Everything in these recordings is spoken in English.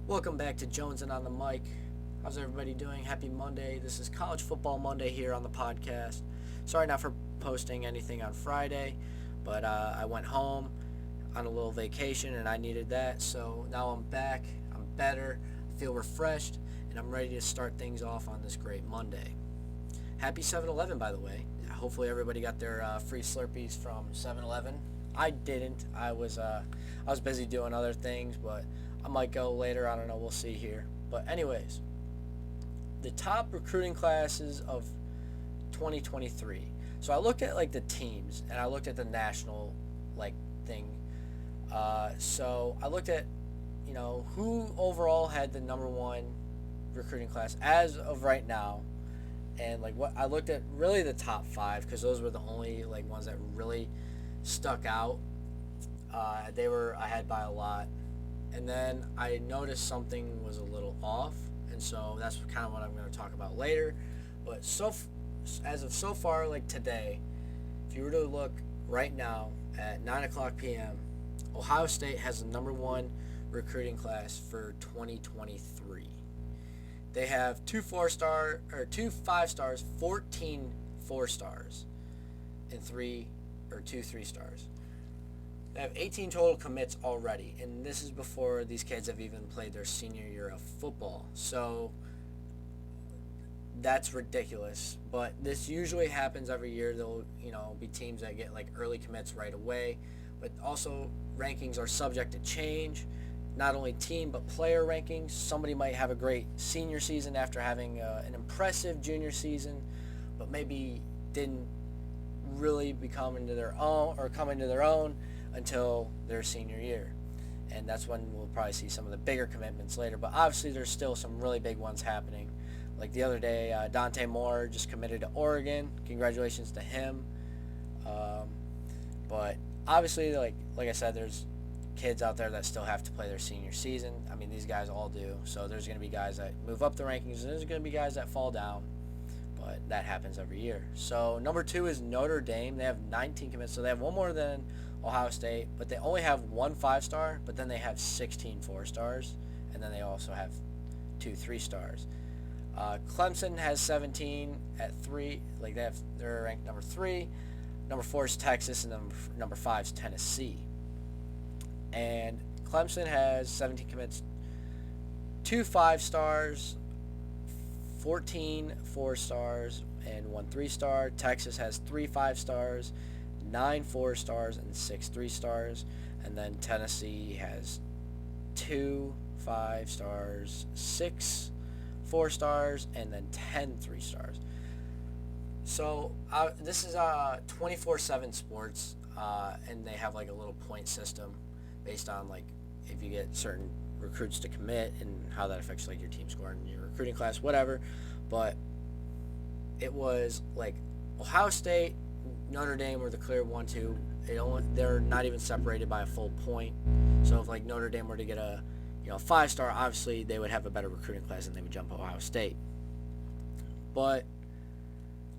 Welcome back to Jonesin on the mic. How's everybody doing? Happy Monday. This is College Football Monday here on the podcast. Sorry not for posting anything on Friday, but I went home on a little vacation and I needed that. So now I'm back. I'm better. I feel refreshed, and I'm ready to start things off on this great Monday. Happy 7-Eleven, by the way. Hopefully everybody got their free Slurpees from 7-Eleven. I didn't. I was busy doing other things, but I might go later. I don't know. We'll see here. But anyways, the top recruiting classes of 2023. So I looked at the teams, and I looked at the national thing. So I looked at who overall had the number one recruiting class as of right now, and what I looked at really the top five, because those were the only ones that really stuck out. They were ahead by a lot. And then I noticed something was a little off, and so that's kind of what I'm going to talk about later. But as of so far, today, if you were to look right now at 9 o'clock p.m., Ohio State has the number one recruiting class for 2023. They have two 5 stars, 14 4-stars, and two 3-stars. They have 18 total commits already, and this is before these kids have even played their senior year of football. So that's ridiculous. But this usually happens every year. There'll be teams that get early commits right away, but also rankings are subject to change. Not only team but player rankings. Somebody might have a great senior season after having an impressive junior season, but maybe didn't really come into their own until their senior year. And that's when we'll probably see some of the bigger commitments later. But obviously there's still some really big ones happening. Like the other day, Dante Moore just committed to Oregon. Congratulations to him. But obviously, like I said, there's kids out there that still have to play their senior season. I mean, these guys all do. So there's going to be guys that move up the rankings, and there's going to be guys that fall down. But that happens every year. So number 2 is Notre Dame. They have 19 commits. So they have one more than Ohio State, but they only have one 5-star, but then they have 16 4-stars, and then they also have two 3-stars. Clemson has 17 at 3. They're ranked number 3. Number 4 is Texas, and number 5 is Tennessee. And Clemson has 17 commits, 2 5-stars, 14 4-stars, and 1 3-star. Texas has 3 5-stars, 9 4-stars, and 6 3-stars. And then Tennessee has 2 5-stars, 6 4-stars, and then 10 3-stars. So this is 24/7 sports, and they have a little point system based on if you get certain recruits to commit and how that affects your team score and your recruiting class, whatever. But it was Ohio State, Notre Dame were the clear 1-2. They're not even separated by a full point. So if Notre Dame were to get a 5-star, obviously they would have a better recruiting class and they would jump Ohio State. But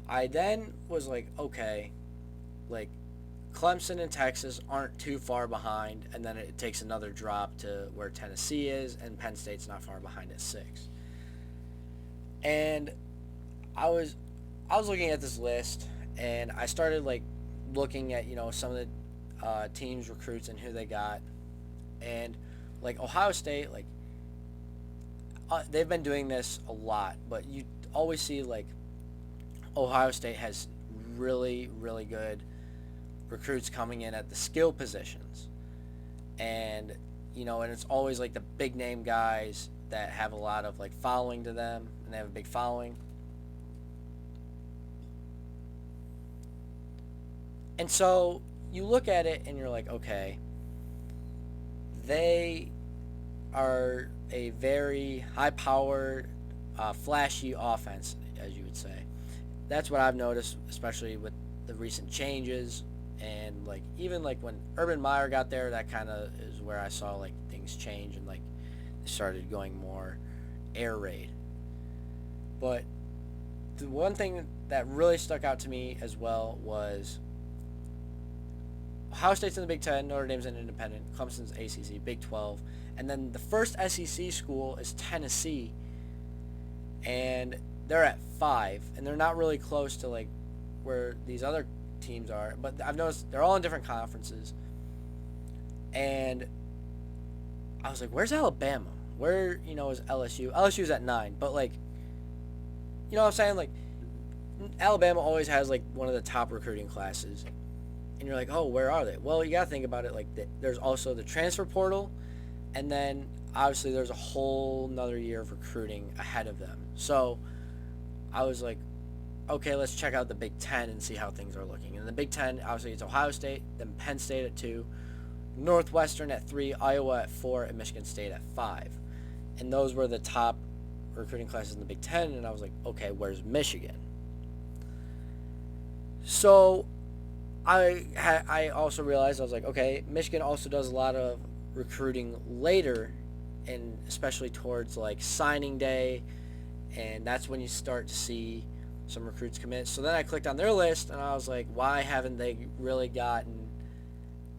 I then was okay, Clemson and Texas aren't too far behind, and then it takes another drop to where Tennessee is, and Penn State's not far behind at 6. And I was looking at this list, and I started looking at some of the teams' recruits and who they got, and Ohio State, they've been doing this a lot, but you always see Ohio State has really, really good recruits coming in at the skill positions, and and it's always the big name guys that have a lot of following to them, and they have a big following. And so you look at it and you're okay, they are a very high-powered, flashy offense, as you would say. That's what I've noticed, especially with the recent changes. And even when Urban Meyer got there, that kind of is where I saw things change and they started going more air raid. But the one thing that really stuck out to me as well was Ohio State's in the Big Ten, Notre Dame's an independent, Clemson's ACC, Big 12, and then the first SEC school is Tennessee, and they're at 5, and they're not really close to like where these other teams are, but I've noticed they're all in different conferences, and I was like, where's Alabama? Where, is LSU? LSU's at 9, but like, you know what I'm saying? Like, Alabama always has like one of the top recruiting classes, and you're like, oh, where are they? Well, you gotta think about it like there's also the transfer portal, and then obviously there's a whole nother year of recruiting ahead of them. So I was like, okay, let's check out the Big Ten and see how things are looking. And the Big Ten, obviously, it's Ohio State, then Penn State at 2, Northwestern at 3, Iowa at 4, and Michigan State at 5. And those were the top recruiting classes in the Big Ten, and I was like, okay, where's Michigan? So I also realized, I was like, okay, Michigan also does a lot of recruiting later, and especially towards like signing day, and that's when you start to see some recruits commit. So then I clicked on their list, and I was like, why haven't they really gotten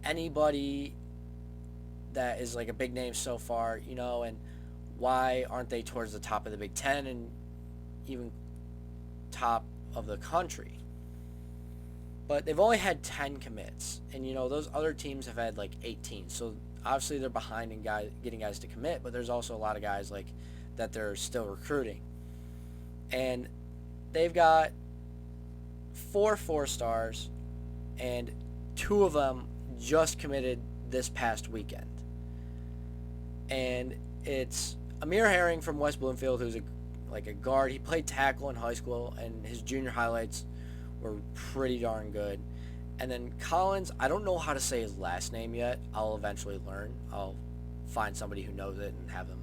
anybody that is like a big name so far, and why aren't they towards the top of the Big Ten and even top of the country? But they've only had 10 commits, and those other teams have had like 18. So obviously they're behind in getting guys to commit, but there's also a lot of guys like that they're still recruiting. And they've got 4 4-stars, and 2 of them just committed this past weekend. And it's Amir Herring from West Bloomfield, who's a guard. He played tackle in high school, and his junior highlights were pretty darn good. And then Collins, I don't know how to say his last name yet. I'll eventually learn. I'll find somebody who knows it and have them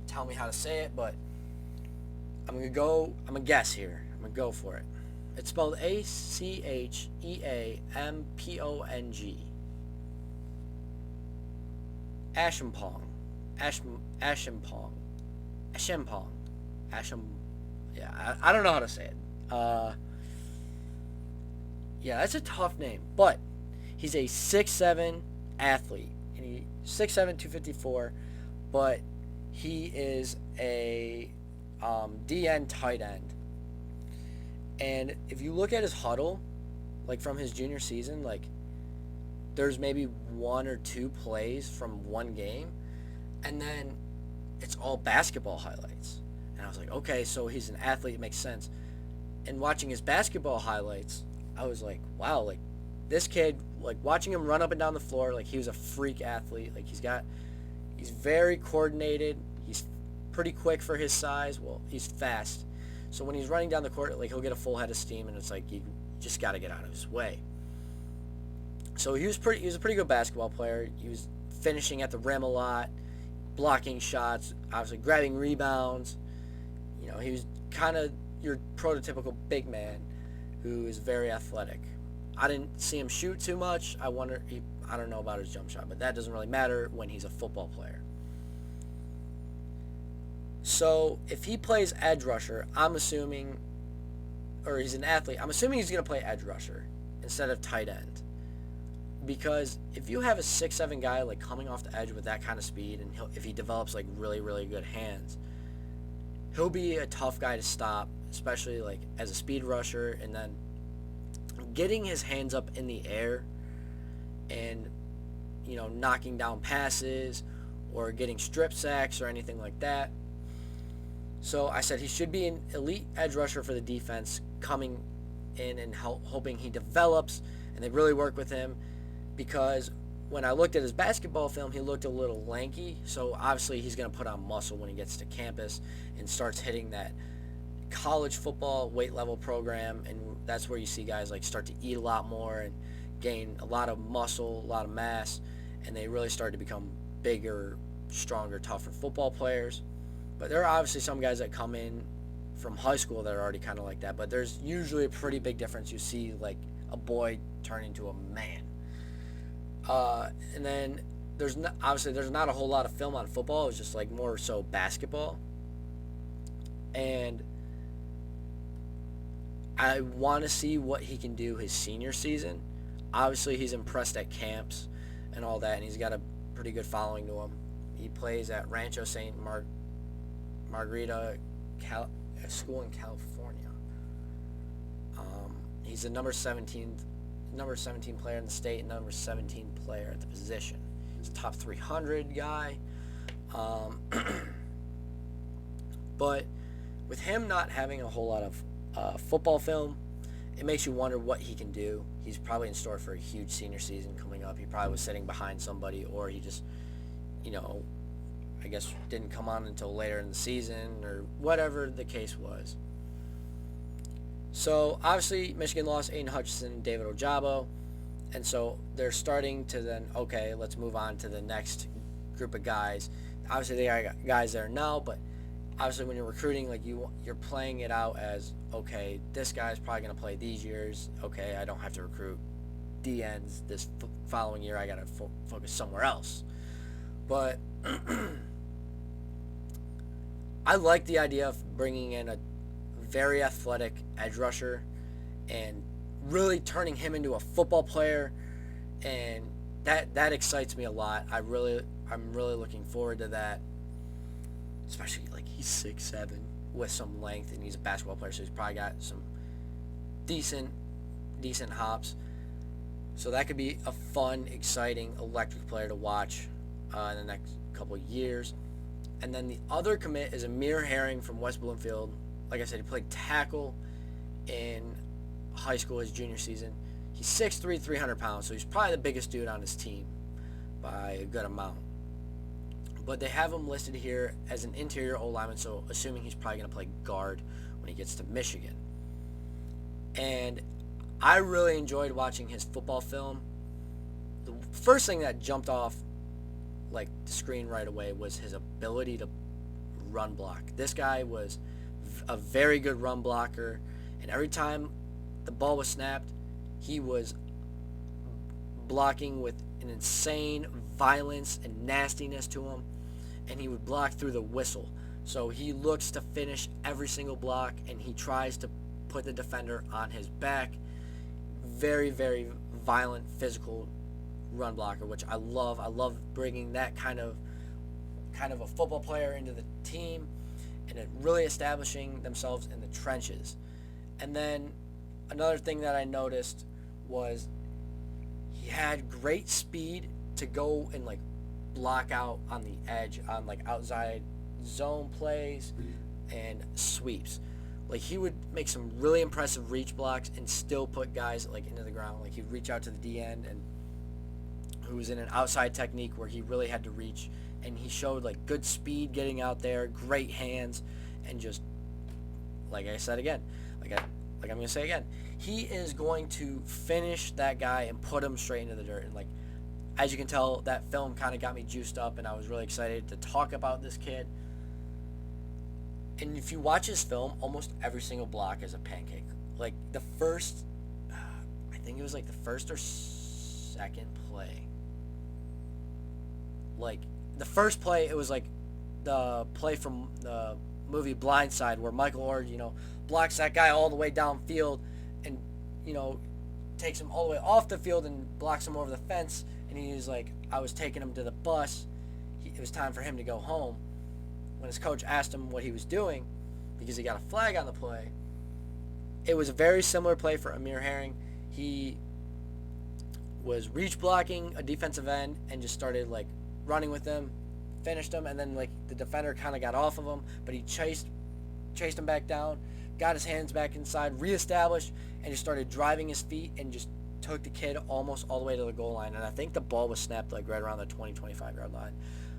tell me how to say it, but I'm going to guess here. I'm going to go for it. It's spelled Aceampong. Ashimpong. Yeah, I don't know how to say it. Yeah, that's a tough name, but he's a 6'7" athlete, and he's 6'7", 254, but he is a DN tight end. And if you look at his huddle, like from his junior season, like there's maybe 1 or 2 plays from one game, and then it's all basketball highlights. And I was like, okay, so he's an athlete, it makes sense. And watching his basketball highlights, I was like, wow, like this kid, like watching him run up and down the floor, like he was a freak athlete. Like he's very coordinated. He's pretty quick for his size. Well, he's fast. So when he's running down the court, like he'll get a full head of steam, and it's like you just got to get out of his way. So he was a pretty good basketball player. He was finishing at the rim a lot, blocking shots, obviously grabbing rebounds. He was kind of your prototypical big man who is very athletic. I didn't see him shoot too much. I don't know about his jump shot, but that doesn't really matter when he's a football player. So if he plays edge rusher, he's an athlete, I'm assuming he's going to play edge rusher instead of tight end. Because if you have a 6'7" guy like coming off the edge with that kind of speed, and if he develops like really, really good hands, he'll be a tough guy to stop, especially like as a speed rusher, and then getting his hands up in the air and knocking down passes or getting strip sacks or anything like that. So I said he should be an elite edge rusher for the defense, coming in and hoping he develops and they really work with him, because when I looked at his basketball film, he looked a little lanky. So obviously he's going to put on muscle when he gets to campus and starts hitting that college football weight level program, and that's where you see guys like start to eat a lot more and gain a lot of muscle, a lot of mass, and they really start to become bigger, stronger, tougher football players. But there are obviously some guys that come in from high school that are already kind of like that, but there's usually a pretty big difference. You see like a boy turn into a man. And then there's not a whole lot of film on football. It's just like more so basketball. And I want to see what he can do his senior season. Obviously, he's impressed at camps and all that, and he's got a pretty good following to him. He plays at Rancho St. Margarita, a school in California. He's the number 17 player in the state and number 17 player at the position. He's a top 300 guy. But with him not having a whole lot of football film, it makes you wonder what he can do. He's probably in store for a huge senior season coming up. He probably was sitting behind somebody, or he just, I guess didn't come on until later in the season, or whatever the case was. So, obviously, Michigan lost Aiden Hutchinson and David Ojabo, and so they're starting to then, okay, let's move on to the next group of guys. Obviously, they got guys there now, but obviously when you're recruiting, like you're playing it out as, okay, this guy's probably going to play these years. Okay, I don't have to recruit DNs this following year. I got to focus somewhere else. But I like the idea of bringing in a very athletic edge rusher and really turning him into a football player, and that excites me a lot. I'm really looking forward to that. Especially, like, he's 6'7" with some length, and he's a basketball player, so he's probably got some decent hops. So that could be a fun, exciting, electric player to watch in the next couple of years. And then the other commit is Amir Herring from West Bloomfield. Like I said, he played tackle in high school his junior season. He's 6'3", 300 pounds, so he's probably the biggest dude on his team by a good amount. But they have him listed here as an interior O-lineman, so assuming he's probably going to play guard when he gets to Michigan. And I really enjoyed watching his football film. The first thing that jumped off like the screen right away was his ability to run block. This guy was a very good run blocker, and every time the ball was snapped, he was blocking with an insane violence and nastiness to him, and he would block through the whistle. So he looks to finish every single block, and he tries to put the defender on his back. Very, very violent, physical run blocker, which I love. I love bringing that kind of a football player into the team, and it really establishing themselves in the trenches. And then another thing that I noticed was he had great speed to go and like block out on the edge on like outside zone plays and sweeps. Like he would make some really impressive reach blocks and still put guys like into the ground. Like he'd reach out to the D end and who was in an outside technique where he really had to reach, and he showed like good speed getting out there, great hands, and just like I said again, like I'm gonna say again, he is going to finish that guy and put him straight into the dirt. And like as you can tell, that film kind of got me juiced up, and I was really excited to talk about this kid. And if you watch his film, almost every single block is a pancake. Like the first, I think it was like the first or second play. Like the first play, it was like the play from the movie Blindside where Michael Ord, blocks that guy all the way downfield and, takes him all the way off the field and blocks him over the fence. And he was like, I was taking him to the bus. It was time for him to go home. When his coach asked him what he was doing, because he got a flag on the play, it was a very similar play for Amir Herring. He was reach blocking a defensive end and just started like running with him, finished him, and then like the defender kind of got off of him, but he chased him back down, got his hands back inside, reestablished, and just started driving his feet and just took the kid almost all the way to the goal line. And I think the ball was snapped like right around the 20-25 yard line.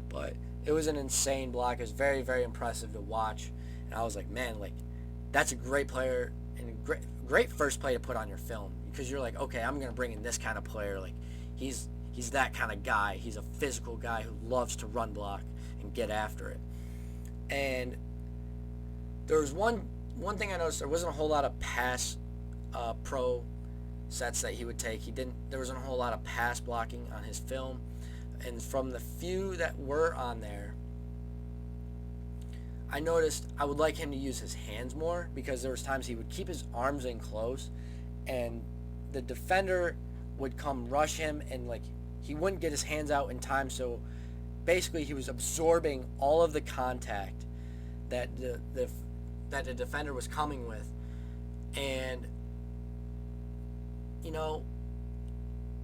But it was an insane block. It was very, very impressive to watch. And I was like, man, like that's a great player and a great first play to put on your film, because you're like, okay, I'm going to bring in this kind of player. Like he's that kind of guy. He's a physical guy who loves to run block and get after it. And there was one thing I noticed. There wasn't a whole lot of pass pro sets that he would take. There wasn't a whole lot of pass blocking on his film. And from the few that were on there, I noticed I would like him to use his hands more, because there was times he would keep his arms in close and the defender would come rush him, and like he wouldn't get his hands out in time, so basically he was absorbing all of the contact that the defender was coming with. And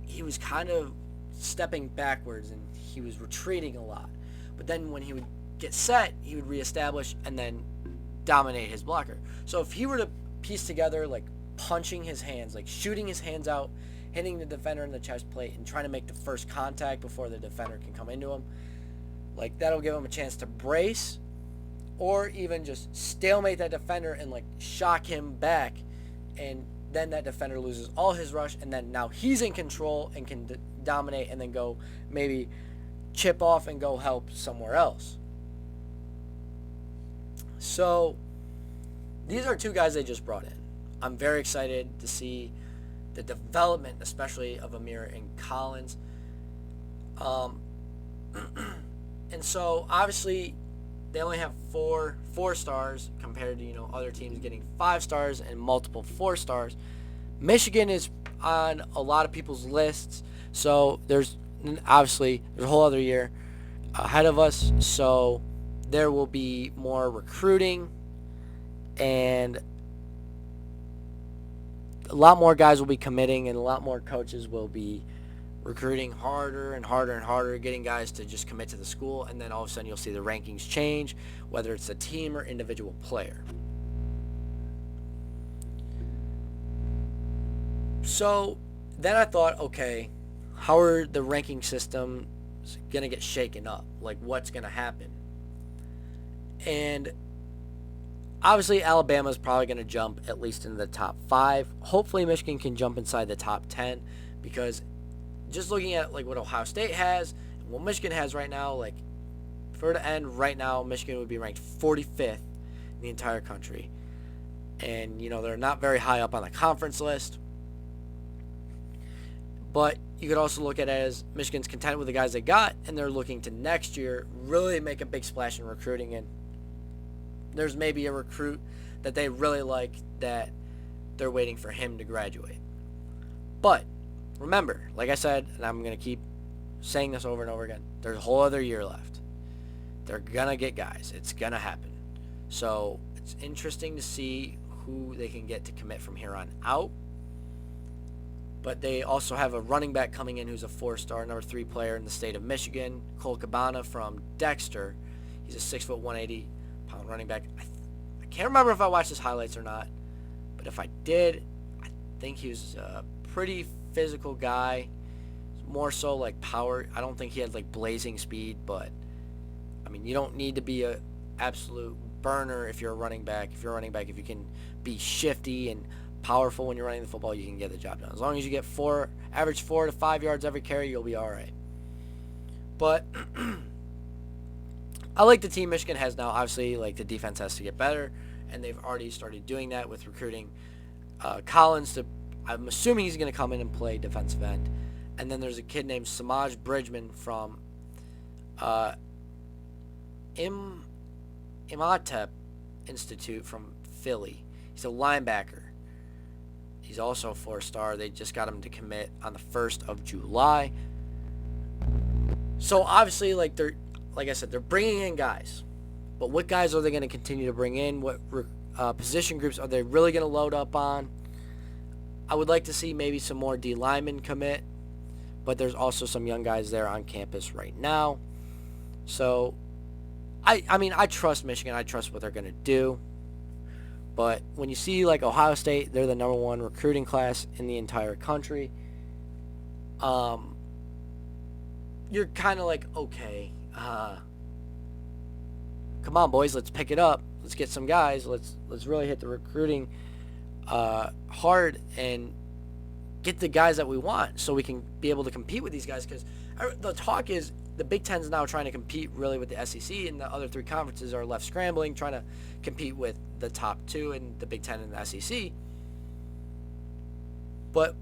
he was kind of stepping backwards and he was retreating a lot. But then when he would get set, he would reestablish and then dominate his blocker. So if he were to piece together like punching his hands, like shooting his hands out, hitting the defender in the chest plate, and trying to make the first contact before the defender can come into him, like that'll give him a chance to brace, or even just stalemate that defender and like shock him back, and then that defender loses all his rush, and then now he's in control and can dominate, and then go maybe chip off and go help somewhere else. So these are two guys they just brought in. I'm very excited to see the development, especially of Amir and Collins. And so obviously they only have four stars compared to other teams getting 5 stars and multiple 4 stars. Michigan is on a lot of people's lists, so there's a whole other year ahead of us. So there will be more recruiting, and a lot more guys will be committing, and a lot more coaches will be recruiting harder and harder and harder, getting guys to just commit to the school, and then all of a sudden you'll see the rankings change, whether it's a team or individual player. So then I thought, okay, how are the ranking systems going to get shaken up? Like, what's going to happen? And obviously Alabama's probably going to jump at least into the top 5. Hopefully Michigan can jump inside the top 10, because just looking at like what Ohio State has and what Michigan has right now, like for the end right now, Michigan would be ranked 45th in the entire country. And they're not very high up on the conference list. But you could also look at it as Michigan's content with the guys they got, and they're looking to next year really make a big splash in recruiting. And there's maybe a recruit that they really like that they're waiting for him to graduate. But remember, like I said, and I'm going to keep saying this over and over again, there's a whole other year left. They're going to get guys. It's going to happen. So it's interesting to see who they can get to commit from here on out. But they also have a running back coming in who's a 4-star, number 3 player in the state of Michigan, Cole Cabana from Dexter. He's a 6', 180-pound running back. I can't remember if I watched his highlights or not, but if I did, I think he was a pretty physical guy, more so like power. I don't think he had like blazing speed, but I mean, you don't need to be a absolute burner if you're a running back. If you can be shifty and powerful when you're running the football, you can get the job done. As long as you get average 4 to 5 yards every carry, you'll be all right. But I like the team Michigan has now. Obviously, like the defense has to get better, and they've already started doing that with recruiting Collins. I'm assuming he's going to come in and play defensive end. And then there's a kid named Samaj Bridgman from Imhotep Institute from Philly. He's a linebacker. He's also a 4-star. They just got him to commit on the 1st of July. So obviously, like I said, they're bringing in guys. But what guys are they going to continue to bring in? What position groups are they really going to load up on? I would like to see maybe some more D linemen commit, but there's also some young guys there on campus right now. So, I mean, I trust Michigan. I trust what they're going to do. But when you see like Ohio State, they're the number 1 recruiting class in the entire country. You're kind of like, okay, come on, boys, let's pick it up. Let's get some guys. Let's really hit the recruiting hard and get the guys that we want, so we can be able to compete with these guys. Because the talk is the Big Ten's now trying to compete really with the SEC, and the other 3 conferences are left scrambling, trying to compete with the top 2 in the Big Ten and the SEC. But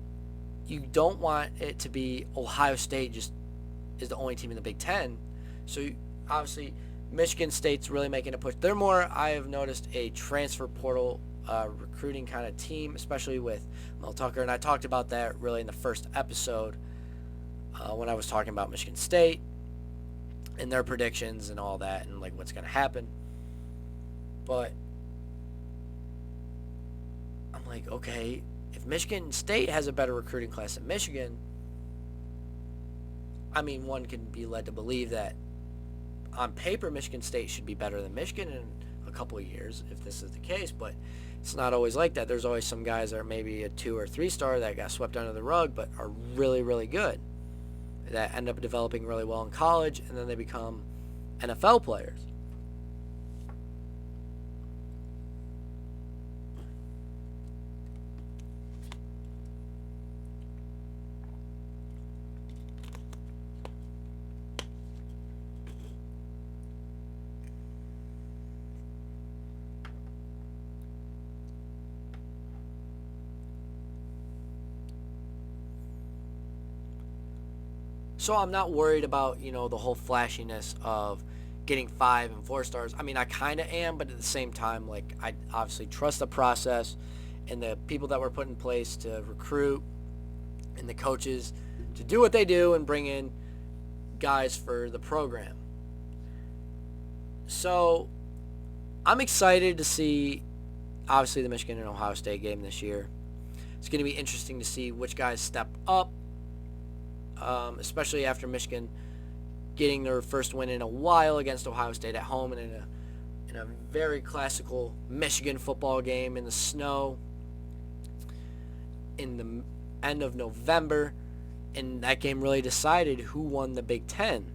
you don't want it to be Ohio State just is the only team in the Big Ten. So obviously Michigan State's really making a push. They're more, I have noticed, a transfer portal recruiting kind of team, especially with Mel Tucker. And I talked about that really in the first episode when I was talking about Michigan State and their predictions and all that and like what's going to happen. But I'm like, okay, if Michigan State has a better recruiting class than Michigan, I mean, one can be led to believe that on paper Michigan State should be better than Michigan in a couple of years if this is the case, but it's not always like that. There's always some guys that are maybe a 2 or 3 star that got swept under the rug but are really, really good, that end up developing really well in college, and then they become NFL players. So I'm not worried about, the whole flashiness of getting 5 and 4 stars. I mean, I kind of am, but at the same time, like, I obviously trust the process and the people that were put in place to recruit and the coaches to do what they do and bring in guys for the program. So I'm excited to see, obviously, the Michigan and Ohio State game this year. It's going to be interesting to see which guys step up. Especially after Michigan getting their first win in a while against Ohio State at home and in a very classical Michigan football game in the snow in the end of November. And that game really decided who won the Big Ten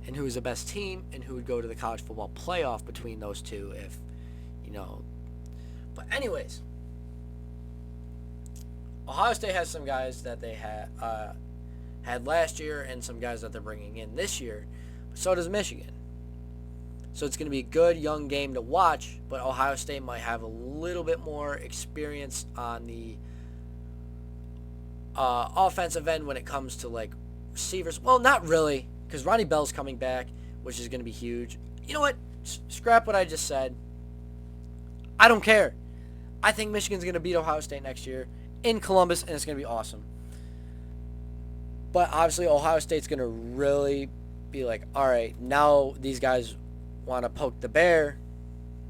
and who was the best team and who would go to the college football playoff between those two But anyways, Ohio State has some guys that they had last year and some guys that they're bringing in this year. So does Michigan. So it's going to be a good young game to watch, but Ohio State might have a little bit more experience on the offensive end when it comes to like receivers. Well, not really, because Ronnie Bell's coming back, which is going to be huge. You know what? Scrap what I just said. I don't care. I think Michigan's going to beat Ohio State next year in Columbus, and it's going to be awesome. But obviously, Ohio State's going to really be like, all right, now these guys want to poke the bear.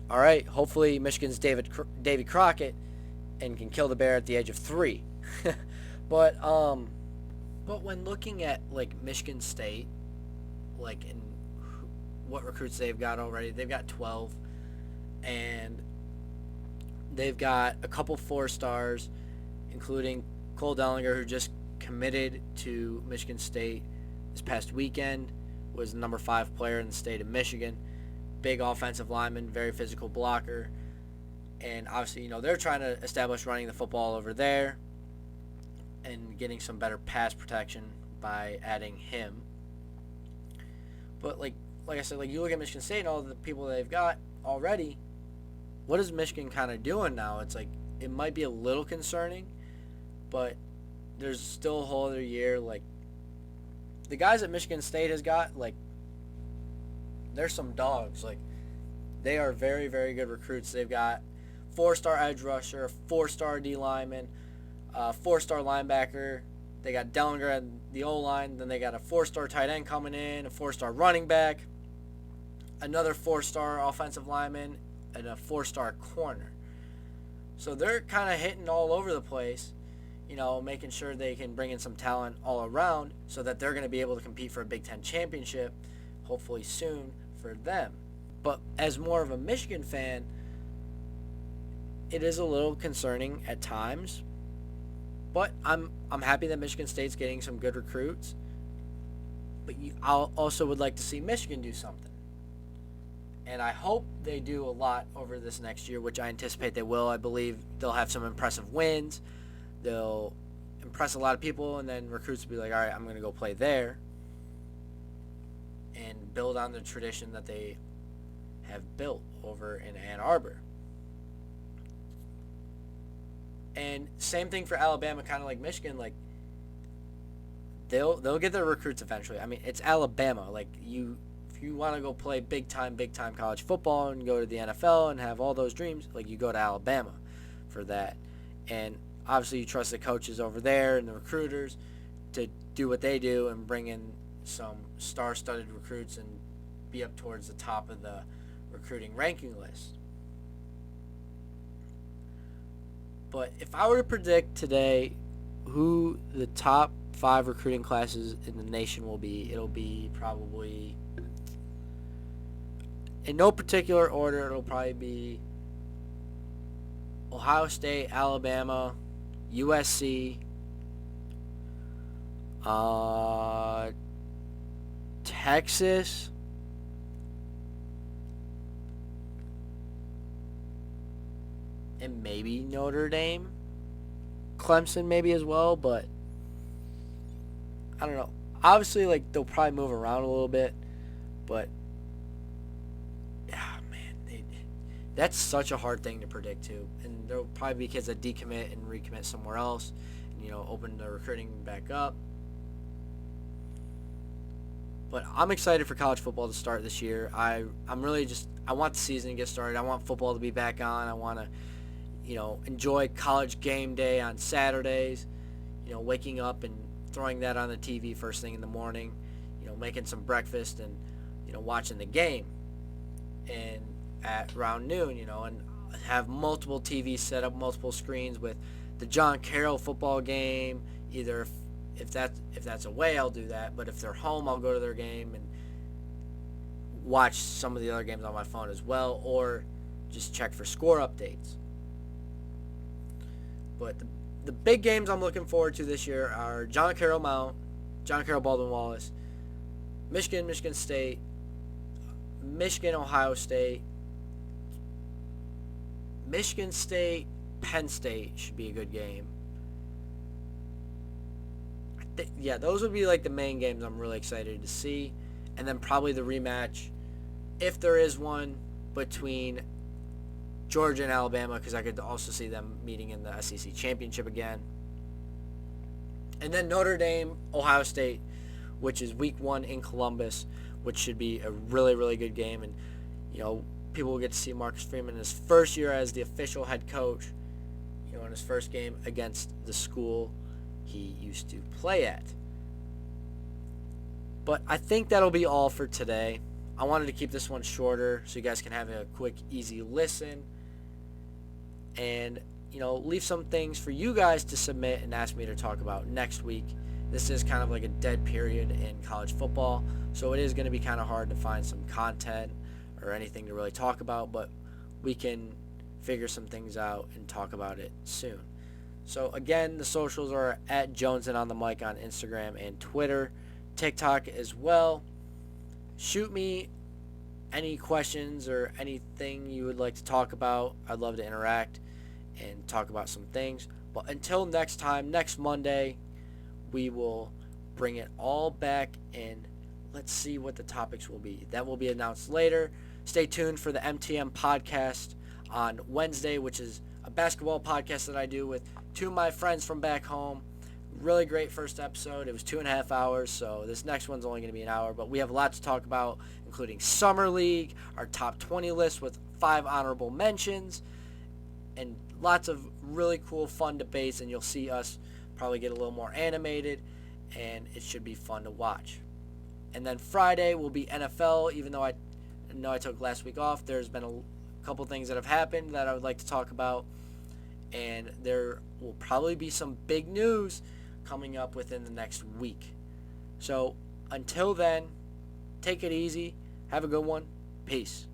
All right, hopefully Michigan's Davy Crockett and can kill the bear at the age of 3. But when looking at like Michigan State, like in what recruits they've got already, they've got 12, and they've got a couple 4 stars, including Cole Dellinger, who just committed to Michigan State this past weekend, was the number 5 player in the state of Michigan. Big offensive lineman, very physical blocker. And obviously, they're trying to establish running the football over there and getting some better pass protection by adding him. But like I said, like you look at Michigan State and all the people they've got already, what is Michigan kind of doing now? It's like it might be a little concerning, but there's still a whole other year. Like, the guys that Michigan State has got, like, there's some dogs. Like, they are very, very good recruits. They've got 4-star edge rusher, 4-star D lineman, 4-star linebacker. They got Dellinger at the O-line. Then they got a 4-star tight end coming in, a 4-star running back, another 4-star offensive lineman, and a 4-star corner. So they're kind of hitting all over the place. Making sure they can bring in some talent all around so that they're going to be able to compete for a Big Ten championship, hopefully soon for them. But as more of a Michigan fan, it is a little concerning at times. But I'm happy that Michigan State's getting some good recruits. But I also would like to see Michigan do something. And I hope they do a lot over this next year, which I anticipate they will. I believe they'll have some impressive wins. They'll impress a lot of people, and then recruits will be like, all right, I'm going to go play there and build on the tradition that they have built over in Ann Arbor. And same thing for Alabama, kind of like Michigan. Like, they'll get their recruits eventually. I mean, it's Alabama. Like, if if you want to go play big time college football and go to the NFL and have all those dreams, like, you go to Alabama for that. And obviously you trust the coaches over there and the recruiters to do what they do and bring in some star-studded recruits and be up towards the top of the recruiting ranking list. But if I were to predict today who the top 5 recruiting classes in the nation will be, it'll be probably, in no particular order, it'll probably be Ohio State, Alabama, USC, Texas, and maybe Notre Dame, Clemson maybe as well, but I don't know. Obviously, like, they'll probably move around a little bit, but yeah, man, that's such a hard thing to predict too. And there'll probably be kids that decommit and recommit somewhere else, and, open the recruiting back up. But I'm excited for college football to start this year. I'm really I want the season to get started. I want football to be back on. I want to, enjoy college game day on Saturdays, waking up and throwing that on the TV first thing in the morning, making some breakfast and, watching the game and at around noon, and have multiple TVs set up, multiple screens with the John Carroll football game. Either if that's away, I'll do that, but if they're home, I'll go to their game and watch some of the other games on my phone as well, or just check for score updates. But the big games I'm looking forward to this year are John Carroll Baldwin Wallace, Michigan State, Michigan Ohio State, Michigan State Penn State should be a good game. Yeah, those would be like the main games I'm really excited to see. And then probably the rematch, if there is one, between Georgia and Alabama, because I could also see them meeting in the SEC championship again. And then Notre Dame, Ohio State, which is week 1 in Columbus, which should be a really, really good game. And, people will get to see Marcus Freeman in his first year as the official head coach, in his first game against the school he used to play at. But I think that'll be all for today. I wanted to keep this one shorter so you guys can have a quick, easy listen. And, leave some things for you guys to submit and ask me to talk about next week. This is kind of like a dead period in college football, so it is going to be kind of hard to find some content or anything to really talk about, but we can figure some things out and talk about it soon. So again, the socials are at Jonesin on the mic on Instagram and Twitter, TikTok as well. Shoot me any questions or anything you would like to talk about. I'd love to interact and talk about some things. But until next time, next Monday, we will bring it all back and let's see what the topics will be. That will be announced later. Stay tuned for the MTM podcast on Wednesday, which is a basketball podcast that I do with 2 of my friends from back home. Really great first episode. It was 2.5 hours, so this next one's only going to be an hour. But we have a lot to talk about, including Summer League, our top 20 list with 5 honorable mentions, and lots of really cool, fun debates. And you'll see us probably get a little more animated, and it should be fun to watch. And then Friday will be NFL, even though I know I took last week off. There's been a couple things that have happened that I would like to talk about. And there will probably be some big news coming up within the next week. So until then, take it easy. Have a good one. Peace.